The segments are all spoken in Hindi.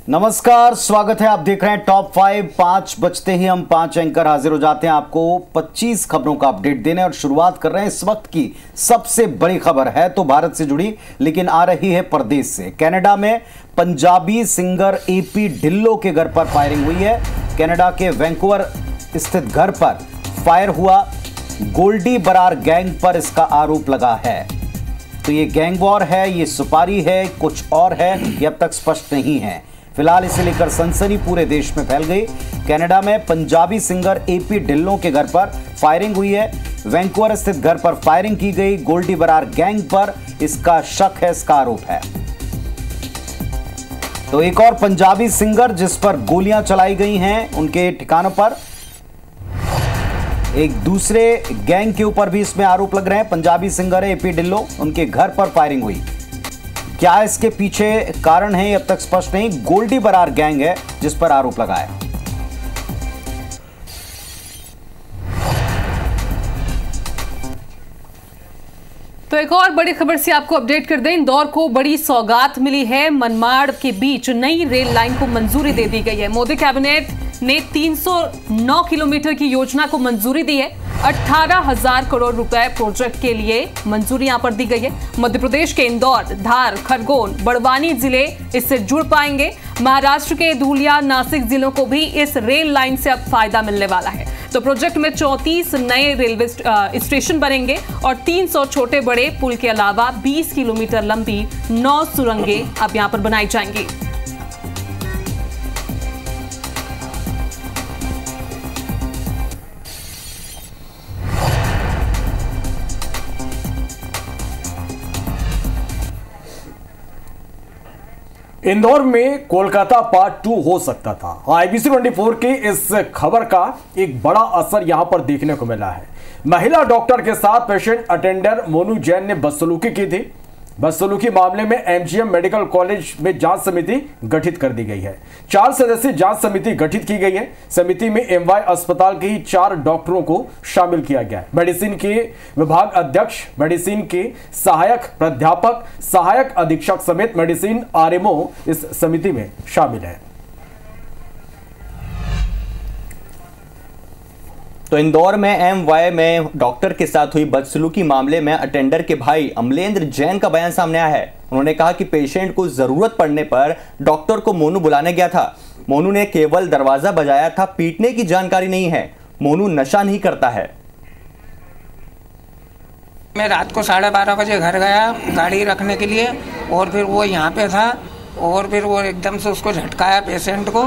नमस्कार, स्वागत है। आप देख रहे हैं टॉप 5। 5 बजते ही हम 5 एंकर हाजिर हो जाते हैं आपको 25 खबरों का अपडेट देने और शुरुआत कर रहे हैं इस वक्त की सबसे बड़ी खबर है तो भारत से जुड़ी, लेकिन आ रही है परदेश से। कनाडा में पंजाबी सिंगर एपी ढिल्लो के घर पर फायरिंग हुई है। कनाडा के वैंकूवर स्थित घर पर फायर हुआ। गोल्डी बरार गैंग पर इसका आरोप लगा है। तो ये गैंग वॉर है, ये सुपारी है, कुछ और है, ये अब तक स्पष्ट नहीं है। फिलहाल इसे लेकर सनसनी पूरे देश में फैल गई। कनाडा में पंजाबी सिंगर एपी ढिल्लो के घर पर फायरिंग हुई है। वैंकूवर स्थित घर पर फायरिंग की गई। गोल्डी बरार गैंग पर इसका शक है, इसका आरोप है। तो एक और पंजाबी सिंगर जिस पर गोलियां चलाई गई हैं, उनके ठिकानों पर एक दूसरे गैंग के ऊपर भी इसमें आरोप लग रहे हैं। पंजाबी सिंगर है एपी ढिल्लो, उनके घर पर फायरिंग हुई। क्या इसके पीछे कारण है, अब तक स्पष्ट नहीं। गोल्डी बरार गैंग है जिस पर आरोप लगा है। तो एक और बड़ी खबर से आपको अपडेट कर दें। इंदौर को बड़ी सौगात मिली है। मनमाड़ के बीच नई रेल लाइन को मंजूरी दे दी गई है। मोदी कैबिनेट ने 309 किलोमीटर की योजना को मंजूरी दी है। 18,000 करोड़ रुपए प्रोजेक्ट के लिए मंजूरी यहां पर दी गई है। मध्य प्रदेश के इंदौर, धार, खरगोन, बड़वानी जिले इससे जुड़ पाएंगे। महाराष्ट्र के धुलिया, नासिक जिलों को भी इस रेल लाइन से अब फायदा मिलने वाला है। तो प्रोजेक्ट में 34 नए रेलवे स्टेशन बनेंगे और 300 छोटे बड़े पुल के अलावा 20 किलोमीटर लंबी 9 सुरंगें अब यहां पर बनाई जाएंगी। इंदौर में कोलकाता पार्ट 2 हो सकता था। IBC 24 की इस खबर का एक बड़ा असर यहां पर देखने को मिला है। महिला डॉक्टर के साथ पेशेंट अटेंडर मोनू जैन ने बदसलूकी की थी। बदसलूकी मामले में MGM मेडिकल कॉलेज में जांच समिति गठित कर दी गई है। 4 सदस्यीय जांच समिति गठित की गई है। समिति में MY अस्पताल के ही 4 डॉक्टरों को शामिल किया गया है। मेडिसिन के विभाग अध्यक्ष, मेडिसिन के सहायक प्राध्यापक, सहायक अधीक्षक समेत मेडिसिन RMO इस समिति में शामिल है। तो इंदौर में MY में डॉक्टर के साथ हुई बदसलूकी मामले में अटेंडर के भाई अमलेंद्र जैन का बयान सामने आया है। उन्होंने कहा कि पेशेंट को जरूरत पड़ने पर डॉक्टर को मोनू बुलाने गया था। मोनू ने केवल दरवाजा बजाया था, पीटने की जानकारी नहीं है। मोनू नशा नहीं करता है। मैं रात को 12:30 बजे घर गया गाड़ी रखने के लिए और फिर वो यहाँ पे था और फिर वो एकदम से उसको झटकाया पेशेंट को,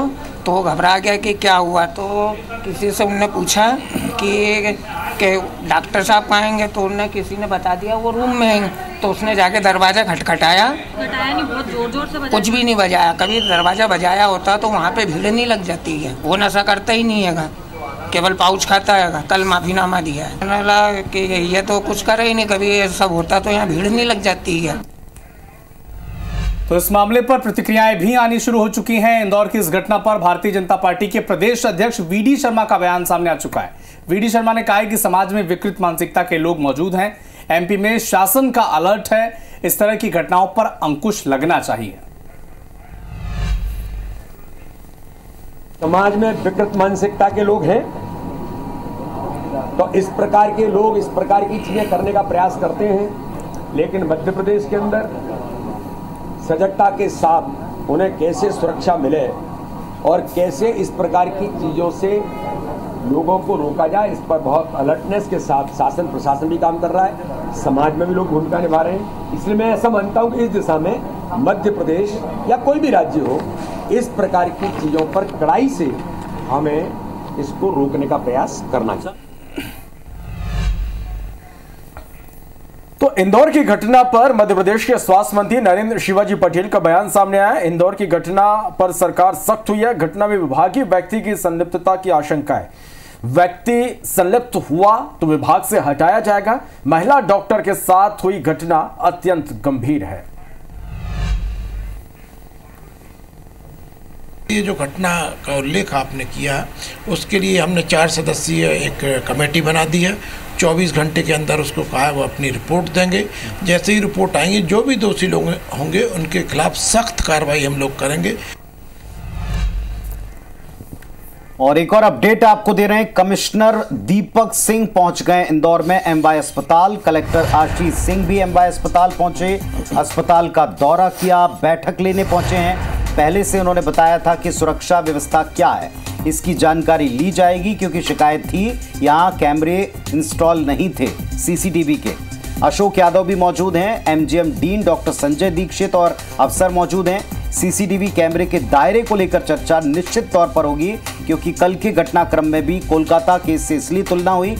तो वो घबरा गया कि क्या हुआ। तो किसी से उनने पूछा कि डॉक्टर साहब कहाँ आएंगे, तो उन्हें किसी ने बता दिया वो रूम में हैं। तो उसने जाके दरवाज़ा खटखटाया, नहीं, बहुत जोर से कुछ भी नहीं बजाया। कभी दरवाज़ा बजाया होता तो वहाँ पे भीड़ नहीं लग जाती है। वो नशा करता ही नहीं है, केवल पाउच खाता है। कल माफीनामा दिया है, उन्होंने लगा कि ये तो कुछ करे ही नहीं, कभी ये सब होता तो यहाँ भीड़ नहीं लग जाती है। तो इस मामले पर प्रतिक्रियाएं भी आनी शुरू हो चुकी हैं। इंदौर की इस घटना पर भारतीय जनता पार्टी के प्रदेश अध्यक्ष VD शर्मा का बयान सामने आ चुका है। VD शर्मा ने कहा है कि समाज में विकृत मानसिकता के लोग मौजूद हैं। MP में शासन का अलर्ट है, इस तरह की घटनाओं पर अंकुश लगना चाहिए। समाज में विकृत मानसिकता के लोग हैं तो इस प्रकार के लोग इस प्रकार की चीजें करने का प्रयास करते हैं, लेकिन मध्य प्रदेश के अंदर सजगता के साथ उन्हें कैसे सुरक्षा मिले और कैसे इस प्रकार की चीज़ों से लोगों को रोका जाए, इस पर बहुत अलर्टनेस के साथ शासन प्रशासन भी काम कर रहा है, समाज में भी लोग भूमिका निभा रहे हैं। इसलिए मैं ऐसा मानता हूं कि इस दिशा में मध्य प्रदेश या कोई भी राज्य हो, इस प्रकार की चीज़ों पर कड़ाई से हमें इसको रोकने का प्रयास करना चाहिए। तो इंदौर की घटना पर मध्य प्रदेश के स्वास्थ्य मंत्री नरेंद्र शिवाजी पटेल का बयान सामने आया। इंदौर की घटना पर सरकार सख्त हुई है। घटना में विभागीय व्यक्ति की संलिप्तता की आशंका है। व्यक्ति संलिप्त हुआ तो विभाग से हटाया जाएगा। महिला डॉक्टर के साथ हुई घटना अत्यंत गंभीर है। ये जो घटना का उल्लेख आपने किया उसके लिए हमने 4 सदस्यीय एक कमेटी बना दी है। 24 घंटे के अंदर उसको कहा है वो अपनी रिपोर्ट देंगे। जैसे ही रिपोर्ट आएंगी जो भी दोषी लोग होंगे उनके खिलाफ सख्त कार्रवाई हम लोग करेंगे। और एक और अपडेट आपको दे रहे हैं। कमिश्नर दीपक सिंह पहुंच गए इंदौर में एमवाय अस्पताल। कलेक्टर आशीष सिंह भी एमवाय अस्पताल पहुंचे, अस्पताल का दौरा किया, बैठक लेने पहुंचे हैं। पहले से उन्होंने बताया था कि सुरक्षा व्यवस्था क्या है, इसकी जानकारी ली जाएगी, क्योंकि शिकायत थी यहां कैमरे इंस्टॉल नहीं थे सीसीटीवी के। अशोक यादव भी मौजूद हैं, MGM dean doctor Sanjay Dixit और अफसर मौजूद हैं। सीसीटीवी कैमरे के दायरे को लेकर चर्चा निश्चित तौर पर होगी, क्योंकि कल के घटनाक्रम में भी कोलकाता केस से इसलिए तुलना हुई।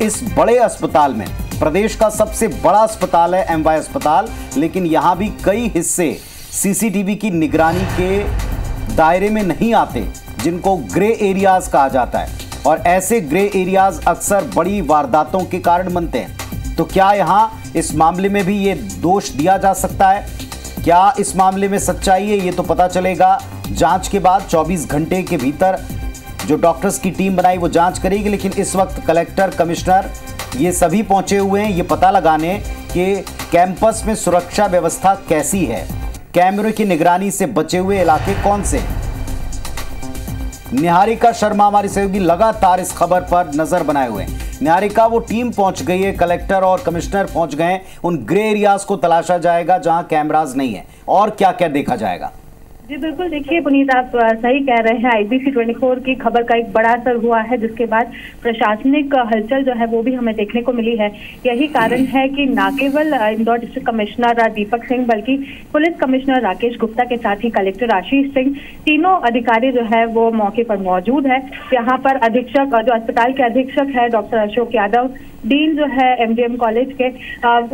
इस बड़े अस्पताल में, प्रदेश का सबसे बड़ा अस्पताल है एमवाय अस्पताल, लेकिन यहां भी कई हिस्से सीसीटीवी की निगरानी के दायरे में नहीं आते, जिनको ग्रे एरियाज कहा जाता है। और ऐसे ग्रे एरियाज अक्सर बड़ी वारदातों के कारण बनते हैं। तो क्या यहां इस मामले में भी ये दोष दिया जा सकता है? क्या इस मामले में सच्चाई है, ये तो पता चलेगा जांच के बाद। 24 घंटे के भीतर जो डॉक्टर्स की टीम बनाई वो जांच करेगी। लेकिन इस वक्त कलेक्टर, कमिश्नर ये सभी पहुंचे हुए हैं ये पता लगाने कि कैंपस में सुरक्षा व्यवस्था कैसी है, कैमरे की निगरानी से बचे हुए इलाके कौन से हैं। निहारिका शर्मा हमारी सहयोगी लगातार इस खबर पर नजर बनाए हुए हैं। निहारिका, वो टीम पहुंच गई है, कलेक्टर और कमिश्नर पहुंच गए, उन ग्रे एरियाज को तलाशा जाएगा जहां कैमराज नहीं है, और क्या क्या देखा जाएगा? जी बिल्कुल, देखिए पुनीत, आप सही कह रहे हैं। IBC 24 की खबर का एक बड़ा असर हुआ है, जिसके बाद प्रशासनिक हलचल जो है वो भी हमें देखने को मिली है। यही कारण है कि न केवल इंदौर डिस्ट्रिक्ट कमिश्नर दीपक सिंह, बल्कि पुलिस कमिश्नर राकेश गुप्ता के साथ ही कलेक्टर आशीष सिंह, तीनों अधिकारी जो है वो मौके पर मौजूद है। यहाँ पर अधीक्षक, जो अस्पताल के अधीक्षक है डॉक्टर अशोक यादव, डीन जो है MGM कॉलेज के,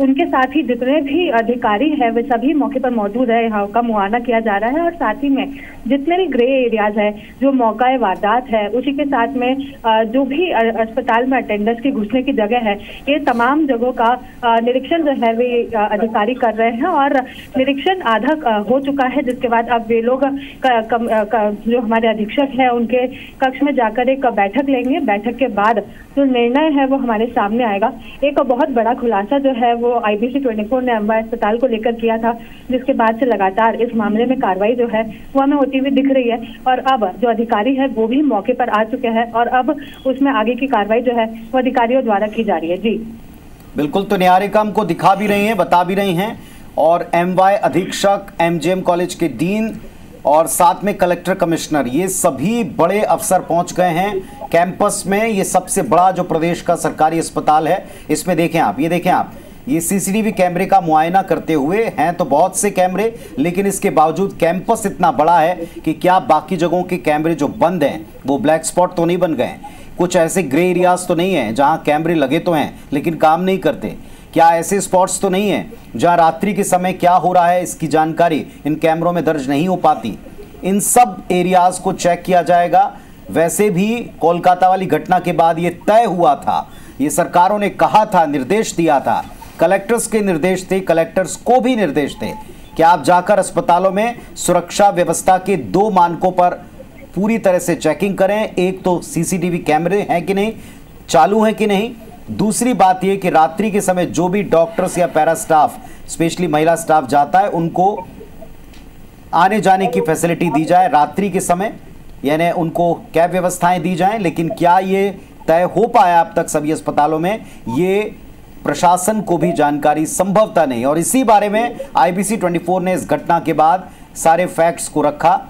उनके साथ ही जितने भी अधिकारी हैं वे सभी मौके पर मौजूद है। यहाँ का मुआयना किया जा रहा है और साथ ही में जितने भी ग्रे एरियाज है, जो मौका वारदात है, उसी के साथ में जो भी अस्पताल में अटेंडेंस की घुसने की जगह है, ये तमाम जगहों का निरीक्षण जो है वे अधिकारी कर रहे हैं। और निरीक्षण आधा हो चुका है, जिसके बाद अब वे लोग जो हमारे अधीक्षक है उनके कक्ष में जाकर एक बैठक लेंगे। बैठक के बाद जो निर्णय है वो हमारे सामने आएगा। एक बहुत बड़ा खुलासा जो है वो IBC 24 ने एमवाय अस्पताल को लेकर किया था, जिसके बाद से लगातार इस मामले में कार्रवाई जो है वो हमें होती हुई दिख रही है। और अब जो अधिकारी है वो भी मौके पर आ चुके हैं और अब उसमें आगे की कार्रवाई जो है वो अधिकारियों द्वारा की जा रही है। जी बिल्कुल, तो निहारिका हमको दिखा भी रही हैं, बता भी रही हैं, और एमवाय अधीक्षक, MGM कॉलेज के डीन और साथ में कलेक्टर, कमिश्नर, ये सभी बड़े अफसर पहुंच गए हैं कैंपस में। ये सबसे बड़ा जो प्रदेश का सरकारी अस्पताल है, इसमें देखें आप, ये देखें आप, ये सीसीटीवी कैमरे का मुआयना करते हुए हैं तो बहुत से कैमरे, लेकिन इसके बावजूद कैंपस इतना बड़ा है कि क्या बाकी जगहों के कैमरे जो बंद हैं वो ब्लैक स्पॉट तो नहीं बन गए? कुछ ऐसे ग्रे एरियाज तो नहीं है जहां कैमरे लगे तो हैं लेकिन काम नहीं करते? क्या ऐसे स्पॉट्स तो नहीं है जहां रात्रि के समय क्या हो रहा है इसकी जानकारी इन कैमरों में दर्ज नहीं हो पाती? इन सब एरियाज को चेक किया जाएगा। वैसे भी कोलकाता वाली घटना के बाद ये तय हुआ था, ये सरकारों ने कहा था, निर्देश दिया था, कलेक्टर्स के निर्देश थे, कलेक्टर्स को भी निर्देश थे कि आप जाकर अस्पतालों में सुरक्षा व्यवस्था के 2 मानकों पर पूरी तरह से चेकिंग करें। एक तो सीसीटीवी कैमरे हैं कि नहीं, चालू हैं कि नहीं। दूसरी बात यह कि रात्रि के समय जो भी डॉक्टर्स या पैरा स्टाफ, स्पेशली महिला स्टाफ जाता है, उनको आने जाने की फैसिलिटी दी जाए रात्रि के समय, यानी उनको कैब व्यवस्थाएं दी जाएं। लेकिन क्या ये तय हो पाया अब तक सभी अस्पतालों में, ये प्रशासन को भी जानकारी संभवतः नहीं। और इसी बारे में IBC 24 ने इस घटना के बाद सारे फैक्ट्स को रखा।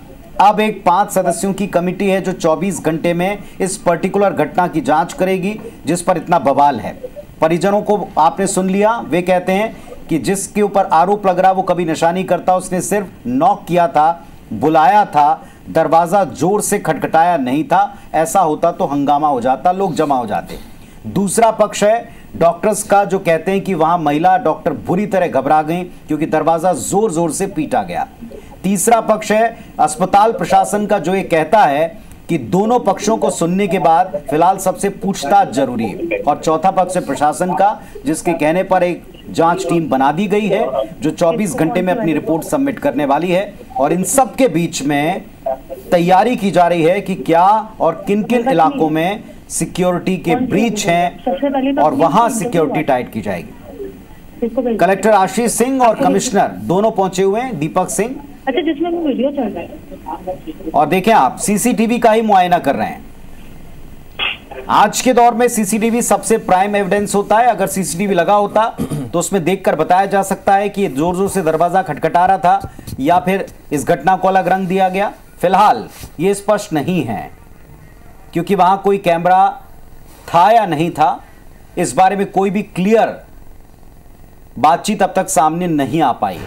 अब एक 5 सदस्यों की कमेटी है जो 24 घंटे में इस पर्टिकुलर घटना की जांच करेगी जिस पर इतना बवाल है। परिजनों को आपने सुन लिया, वे कहते हैं कि जिसके ऊपर आरोप लग रहा वो कभी नशा नहीं करता, उसने सिर्फ नॉक किया था, बुलाया था, दरवाजा जोर से खटखटाया नहीं था। ऐसा होता तो हंगामा हो जाता, लोग जमा हो जाते। दूसरा पक्ष है डॉक्टर्स का, जो कहते हैं कि वहां महिला डॉक्टर बुरी तरह घबरा गई क्योंकि दरवाजा जोर जोर से पीटा गया। तीसरा पक्ष है अस्पताल प्रशासन का, जो ये कहता है कि दोनों पक्षों को सुनने के बाद फिलहाल सबसे पूछताछ जरूरी है। और चौथा पक्ष है प्रशासन का, जिसके कहने पर एक जांच टीम बना दी गई है जो 24 घंटे में अपनी रिपोर्ट सबमिट करने वाली है। और इन सब के बीच में तैयारी की जा रही है कि क्या और किन किन इलाकों में सिक्योरिटी के ब्रीच हैं और वहां सिक्योरिटी टाइट की जाएगी। कलेक्टर आशीष सिंह और कमिश्नर दोनों पहुंचे हुए हैं, दीपक सिंह। अच्छा, जिसमें वीडियो चल रहा है। और देखें आप, सीसीटीवी का ही मुआयना कर रहे हैं। आज के दौर में सीसीटीवी सबसे प्राइम एविडेंस होता है। अगर सीसीटीवी लगा होता तो उसमें देखकर बताया जा सकता है कि ये जोर जोर से दरवाजा खटखटा रहा था या फिर इस घटना को अलग रंग दिया गया। फिलहाल ये स्पष्ट नहीं है क्योंकि वहां कोई कैमरा था या नहीं था, इस बारे में कोई भी क्लियर बातचीत अब तक सामने नहीं आ पाई।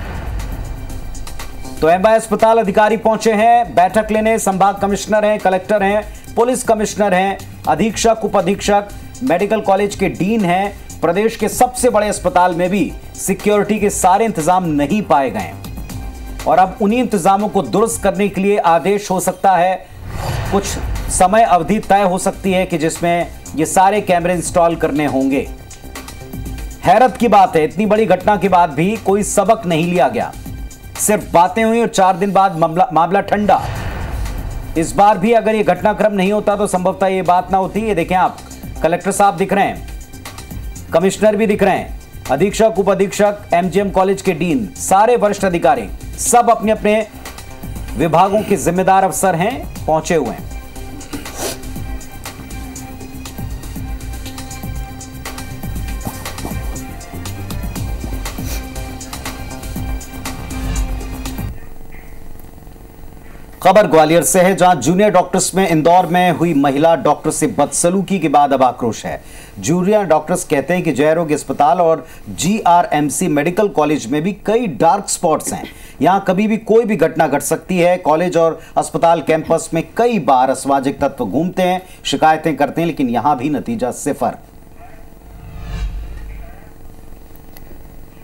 तो एमवाई अस्पताल अधिकारी पहुंचे हैं बैठक लेने। संभाग कमिश्नर हैं, कलेक्टर हैं, पुलिस कमिश्नर हैं, अधीक्षक, उप अधीक्षक, मेडिकल कॉलेज के डीन हैं। प्रदेश के सबसे बड़े अस्पताल में भी सिक्योरिटी के सारे इंतजाम नहीं पाए गए और अब उन्हीं इंतजामों को दुरुस्त करने के लिए आदेश हो सकता है। कुछ समय अवधि तय हो सकती है कि जिसमें ये सारे कैमरे इंस्टॉल करने होंगे। हैरत की बात है, इतनी बड़ी घटना के बाद भी कोई सबक नहीं लिया गया, सिर्फ बातें हुई और 4 दिन बाद मामला ठंडा। इस बार भी अगर ये घटनाक्रम नहीं होता तो संभवतः ये बात ना होती। ये देखें आप, कलेक्टर साहब दिख रहे हैं, कमिश्नर भी दिख रहे हैं, अधीक्षक, उप अधीक्षक, एमजीएम कॉलेज के डीन, सारे वरिष्ठ अधिकारी सब अपने अपने विभागों के जिम्मेदार अफसर हैं, पहुंचे हुए हैं। खबर ग्वालियर से है, जहां जूनियर डॉक्टर्स में इंदौर में हुई महिला डॉक्टर से बदसलूकी के बाद अब आक्रोश है। जूनियर डॉक्टर्स कहते हैं कि जय आरोग्य अस्पताल और जीआरएमसी मेडिकल कॉलेज में भी कई डार्क स्पॉट्स हैं। यहां कभी भी कोई भी घटना घट सकती है। कॉलेज और अस्पताल कैंपस में कई बार असामाजिक तत्व घूमते हैं, शिकायतें करते हैं, लेकिन यहां भी नतीजा सिफर।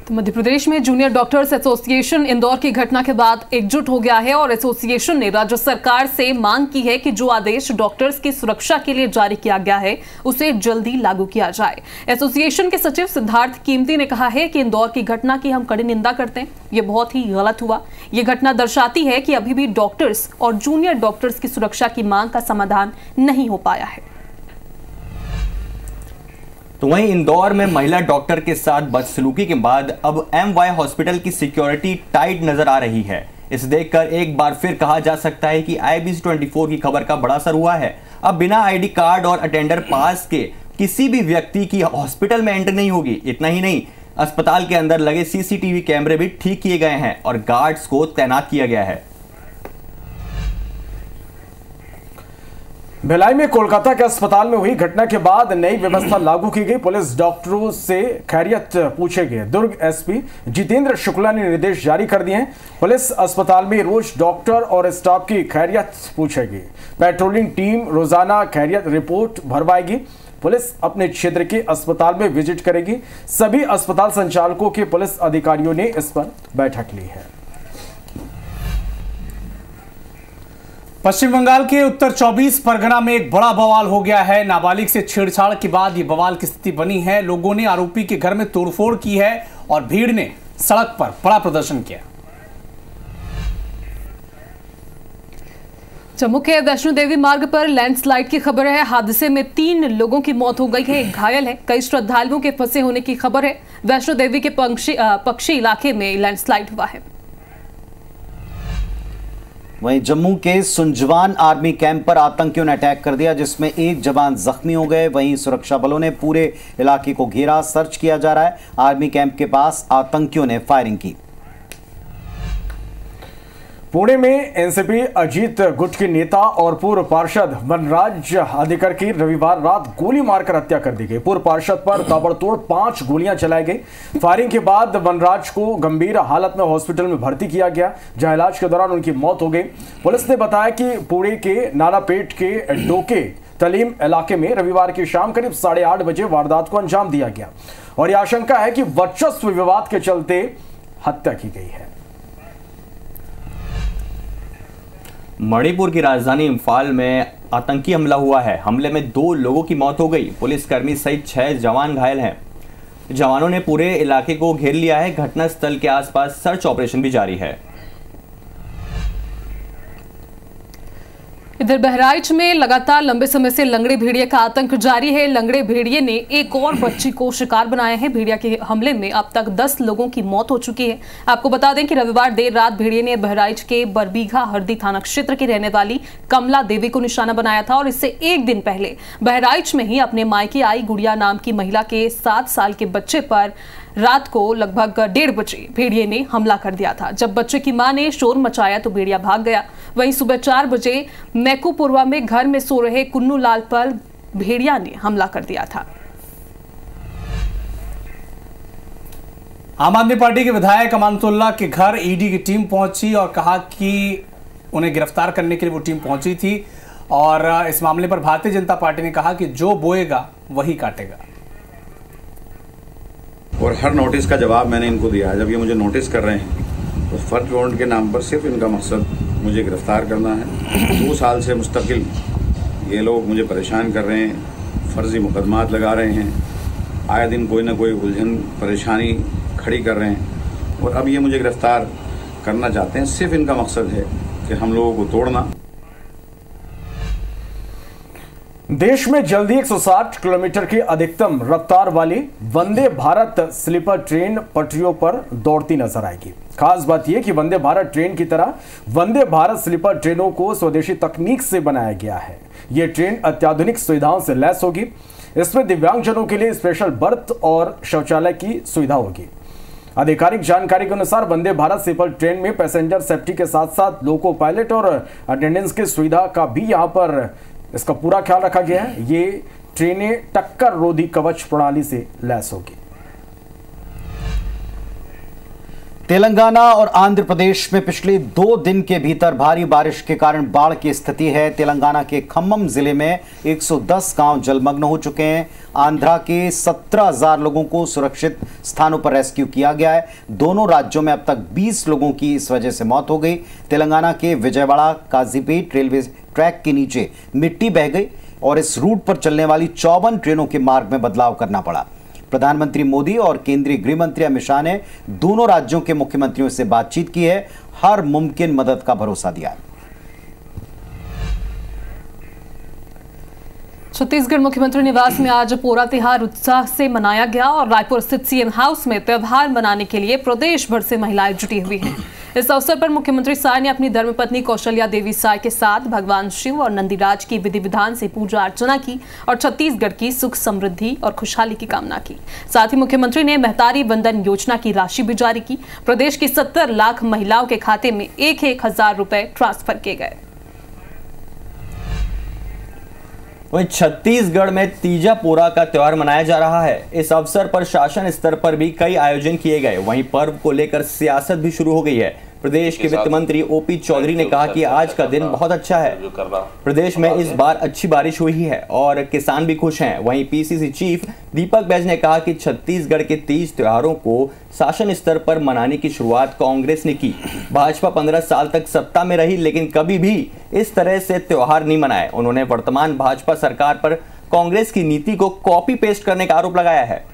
तो मध्य प्रदेश में जूनियर डॉक्टर्स एसोसिएशन इंदौर की घटना के बाद एकजुट हो गया है और एसोसिएशन ने राज्य सरकार से मांग की है कि जो आदेश डॉक्टर्स की सुरक्षा के लिए जारी किया गया है उसे जल्दी लागू किया जाए। एसोसिएशन के सचिव सिद्धार्थ कीमती ने कहा है कि इंदौर की घटना की हम कड़ी निंदा करते हैं, ये बहुत ही गलत हुआ। ये घटना दर्शाती है कि अभी भी डॉक्टर्स और जूनियर डॉक्टर्स की सुरक्षा की मांग का समाधान नहीं हो पाया है। तो वहीं इंदौर में महिला डॉक्टर के साथ बदसलूकी के बाद अब एमवाई हॉस्पिटल की सिक्योरिटी टाइट नजर आ रही है। इसे देखकर एक बार फिर कहा जा सकता है कि IBC 24 की खबर का बड़ा असर हुआ है। अब बिना आईडी कार्ड और अटेंडर पास के किसी भी व्यक्ति की हॉस्पिटल में एंट्री नहीं होगी। इतना ही नहीं, अस्पताल के अंदर लगे सीसीटीवी कैमरे भी ठीक किए गए हैं और गार्ड्स को तैनात किया गया है। भिलाई में कोलकाता के अस्पताल में हुई घटना के बाद नई व्यवस्था लागू की गई। पुलिस डॉक्टरों से खैरियत पूछेगी। दुर्ग एसपी जितेंद्र शुक्ला ने निर्देश जारी कर दिए हैं। पुलिस अस्पताल में रोज डॉक्टर और स्टाफ की खैरियत पूछेगी। पेट्रोलिंग टीम रोजाना खैरियत रिपोर्ट भरवाएगी। पुलिस अपने क्षेत्र के अस्पताल में विजिट करेगी। सभी अस्पताल संचालकों के पुलिस अधिकारियों ने इस पर बैठक ली है। पश्चिम बंगाल के उत्तर 24 परगना में एक बड़ा बवाल हो गया है। नाबालिग से छेड़छाड़ के बाद ये बवाल की स्थिति बनी है। लोगों ने आरोपी के घर में तोड़फोड़ की है और भीड़ ने सड़क पर बड़ा प्रदर्शन किया। जम्मू के वैष्णो देवी मार्ग पर लैंडस्लाइड की खबर है। हादसे में 3 लोगों की मौत हो गई है, एक घायल है। कई श्रद्धालुओं के फंसे होने की खबर है। वैष्णो देवी के पक्षी इलाके में लैंडस्लाइड हुआ है। वहीं जम्मू के सुंजवान आर्मी कैंप पर आतंकियों ने अटैक कर दिया, जिसमें एक जवान जख्मी हो गए। वहीं सुरक्षा बलों ने पूरे इलाके को घेरा, सर्च किया जा रहा है। आर्मी कैंप के पास आतंकियों ने फायरिंग की। पुणे में एनसीपी अजीत गुट के नेता और पूर्व पार्षद वनराज अधिकर की रविवार रात गोली मारकर हत्या कर दी गई। पूर्व पार्षद पर ताबड़तोड़ 5 गोलियां चलाई गई। फायरिंग के बाद वनराज को गंभीर हालत में हॉस्पिटल में भर्ती किया गया, जहां इलाज के दौरान उनकी मौत हो गई। पुलिस ने बताया कि पुणे के नालापेट के डोके तलीम इलाके में रविवार की शाम करीब 8:30 बजे वारदात को अंजाम दिया गया और यह आशंका है कि वर्चस्व विवाद के चलते हत्या की गई है। मणिपुर की राजधानी इंफाल में आतंकी हमला हुआ है। हमले में 2 लोगों की मौत हो गई। पुलिसकर्मी सहित 6 जवान घायल हैं। जवानों ने पूरे इलाके को घेर लिया है। घटनास्थल के आसपास सर्च ऑपरेशन भी जारी है। इधर बहराइच में लगातार लंबे समय से लंगड़े भेड़िए का आतंक जारी है। लंगड़े भेड़िए ने एक और बच्ची को शिकार बनाया है। भेड़िया के हमले में अब तक 10 लोगों की मौत हो चुकी है। आपको बता दें कि रविवार देर रात भेड़िए ने बहराइच के बरबीघा हरदी थाना क्षेत्र की रहने वाली कमला देवी को निशाना बनाया था और इससे एक दिन पहले बहराइच में ही अपने मायके आई गुड़िया नाम की महिला के 7 साल के बच्चे पर रात को लगभग 1:30 बजे भेड़िए ने हमला कर दिया था। जब बच्चे की मां ने शोर मचाया तो भेड़िया भाग गया। वहीं सुबह 4 बजे मैकूपुरवा में घर में सो रहे कुन्नू लाल पर भेड़िया ने हमला कर दिया था। आम आदमी पार्टी के विधायक अमानतुल्लाह के घर ईडी की टीम पहुंची और कहा कि उन्हें गिरफ्तार करने के लिए वो टीम पहुंची थी और इस मामले पर भारतीय जनता पार्टी ने कहा कि जो बोएगा वही काटेगा। और हर नोटिस का जवाब मैंने इनको दिया है। जब ये मुझे नोटिस कर रहे हैं तो फर्स्ट वारंट के नाम पर सिर्फ इनका मकसद मुझे गिरफ्तार करना है। 2 साल से मुस्तकिल ये लोग मुझे परेशान कर रहे हैं, फर्जी मुकदमात लगा रहे हैं, आए दिन कोई ना कोई उलझन परेशानी खड़ी कर रहे हैं और अब ये मुझे गिरफ्तार करना चाहते हैं। सिर्फ इनका मकसद है कि हम लोगों को तोड़ना। देश में जल्दी 160 किलोमीटर की अधिकतम रफ्तार वाली वंदे भारत स्लीपर ट्रेन पटरियों पर दौड़ती नजर आएगी। खास बात यह कि वंदे भारत ट्रेन की तरह वंदे भारत स्लीपर ट्रेनों को स्वदेशी तकनीक से बनाया गया है। यह ट्रेन अत्याधुनिक सुविधाओं से लैस होगी। इसमें दिव्यांगजनों के लिए स्पेशल बर्थ और शौचालय की सुविधा होगी। आधिकारिक जानकारी के अनुसार वंदे भारत स्लीपर ट्रेन में पैसेंजर सेफ्टी के साथ साथ लोको पायलट और अटेंडेंस की सुविधा का भी यहां पर इसका पूरा ख्याल रखा गया है। ये ट्रेनें टक्कर रोधी कवच प्रणाली से लैस होगी। तेलंगाना और आंध्र प्रदेश में पिछले 2 दिन के भीतर भारी बारिश के कारण बाढ़ की स्थिति है। तेलंगाना के खम्मम जिले में 110 गांव जलमग्न हो चुके हैं। आंध्रा के 17,000 लोगों को सुरक्षित स्थानों पर रेस्क्यू किया गया है। दोनों राज्यों में अब तक 20 लोगों की इस वजह से मौत हो गई। तेलंगाना के विजयवाड़ा काजीपेट रेलवे ट्रैक के नीचे मिट्टी बह गई और इस रूट पर चलने वाली 54 ट्रेनों के मार्ग में बदलाव करना पड़ा। प्रधानमंत्री मोदी और केंद्रीय गृह मंत्री अमित शाह ने दोनों राज्यों के मुख्यमंत्रियों से बातचीत की है, हर मुमकिन मदद का भरोसा दिया है। छत्तीसगढ़ मुख्यमंत्री निवास में आज पोरा त्योहार उत्साह से मनाया गया और रायपुर स्थित सीएम हाउस में त्योहार मनाने के लिए प्रदेश भर से महिलाएं जुटी हुई हैं। इस अवसर पर मुख्यमंत्री साय ने अपनी धर्मपत्नी कौशल्या देवी साय के साथ भगवान शिव और नंदीराज की विधि विधान से पूजा अर्चना की और छत्तीसगढ़ की सुख समृद्धि और खुशहाली की कामना की। साथ ही मुख्यमंत्री ने महतारी वंदन योजना की राशि भी जारी की। प्रदेश की 70 लाख महिलाओं के खाते में 1,000 रुपए ट्रांसफर किए गए। वहीं छत्तीसगढ़ में तीजा पोरा का त्योहार मनाया जा रहा है। इस अवसर पर शासन स्तर पर भी कई आयोजन किए गए। वहीं पर्व को लेकर सियासत भी शुरू हो गई है। प्रदेश के वित्त मंत्री ओपी चौधरी ने कहा कि आज का दिन बहुत अच्छा है। प्रदेश में इस बार अच्छी बारिश हुई है और किसान भी खुश हैं। वहीं पीसीसी चीफ दीपक बैज ने कहा कि छत्तीसगढ़ के तीज त्योहारों को शासन स्तर पर मनाने की शुरुआत कांग्रेस ने की। भाजपा 15 साल तक सत्ता में रही लेकिन कभी भी इस तरह से त्योहार नहीं मनाए। उन्होंने वर्तमान भाजपा सरकार पर कांग्रेस की नीति को कॉपी पेस्ट करने का आरोप लगाया है।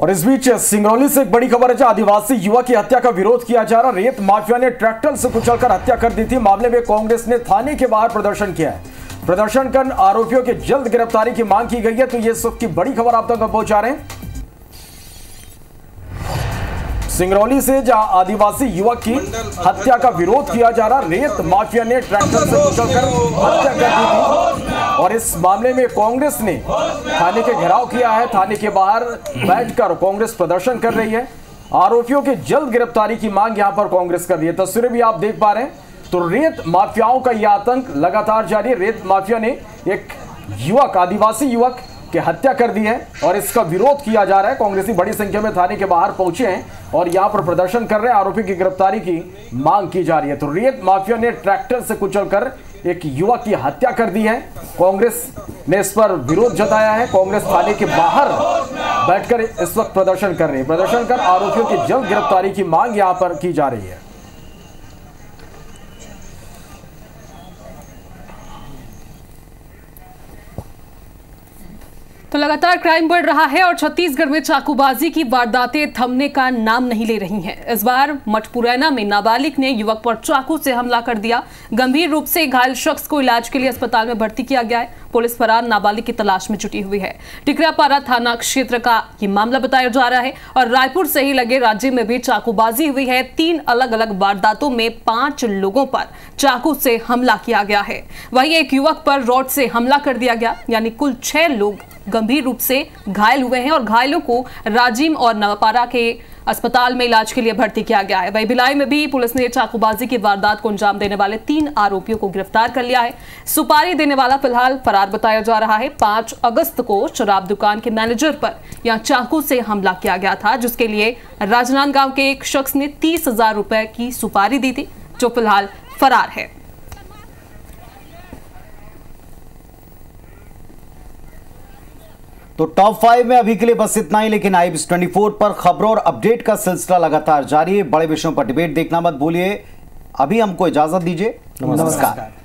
और इस बीच सिंगरौली से एक बड़ी खबर है, जहां आदिवासी युवा की हत्या का विरोध किया जा रहा। रेत माफिया ने ट्रैक्टर से कुचलकर हत्या कर दी थी। मामले में कांग्रेस ने थाने के बाहर प्रदर्शन किया है। प्रदर्शन कर आरोपियों की जल्द गिरफ्तारी की मांग की गई है। तो ये सुख की बड़ी खबर आप तक पहुंचा रहे हैं सिंगरौली से, जहां आदिवासी युवक की हत्या का विरोध किया जा रहा। रेत माफिया ने ट्रैक्टर से कुचलकर हत्या कर दी थी और इस मामले में कांग्रेस ने थाने के घेराव किया है। थाने के बाहर बैठकर कांग्रेस प्रदर्शन कर रही है। आरोपियों की जल्द गिरफ्तारी की मांग यहां पर कांग्रेस कर रही है। तस्वीरें भी आप देख पा रहे हैं। तो रेत माफियाओं का यह आतंक लगातार जारी है। रेत माफिया ने एक युवक, आदिवासी युवक की हत्या कर दी है और इसका विरोध किया जा रहा है। कांग्रेसी बड़ी संख्या में थाने के बाहर पहुंचे हैं और यहां पर प्रदर्शन कर रहे हैं। आरोपी की गिरफ्तारी की मांग की जा रही है। तो रेत माफिया ने ट्रैक्टर से कुचलकर एक युवक की हत्या कर दी है। कांग्रेस ने इस पर विरोध जताया है। कांग्रेस थाने के बाहर बैठकर इस वक्त प्रदर्शन कर रही है। प्रदर्शन कर आरोपियों की जल्द गिरफ्तारी की मांग यहां पर की जा रही है। तो लगातार क्राइम बढ़ रहा है और छत्तीसगढ़ में चाकूबाजी की वारदातें थमने का नाम नहीं ले रही हैं। इस बार मठपुरैना में नाबालिग ने युवक पर चाकू से हमला कर दिया। गंभीर रूप से घायल शख्स को इलाज के लिए अस्पताल में भर्ती किया गया है। पुलिस फरार नाबालिग की तलाश में जुटी हुई है। टिकरापारा थाना क्षेत्र का ये मामला बताया जा रहा है और रायपुर से ही लगे राज्य में भी चाकूबाजी हुई है। 3 अलग अलग वारदातों में 5 लोगों पर चाकू से हमला किया गया है। वहीं एक युवक पर रॉड से हमला कर दिया गया, यानी कुल 6 लोग गंभीर रूप से घायल हुए हैं और घायलों को राजिम और नवापारा के अस्पताल में इलाज के लिए भर्ती किया गया है। वहीं भिलाई में भी पुलिस ने चाकूबाजी की वारदात को अंजाम देने वाले 3 आरोपियों को गिरफ्तार कर लिया है। सुपारी देने वाला फिलहाल फरार बताया जा रहा है। 5 अगस्त को शराब दुकान के मैनेजर पर यहां चाकू से हमला किया गया था, जिसके लिए राजनांदगांव के एक शख्स ने 30,000 रुपए की सुपारी दी थी, जो फिलहाल फरार है। तो टॉप 5 में अभी के लिए बस इतना ही, लेकिन IBC 24 पर खबरों और अपडेट का सिलसिला लगातार जारी है। बड़े विषयों पर डिबेट देखना मत भूलिए। अभी हमको इजाजत दीजिए। नमस्कार।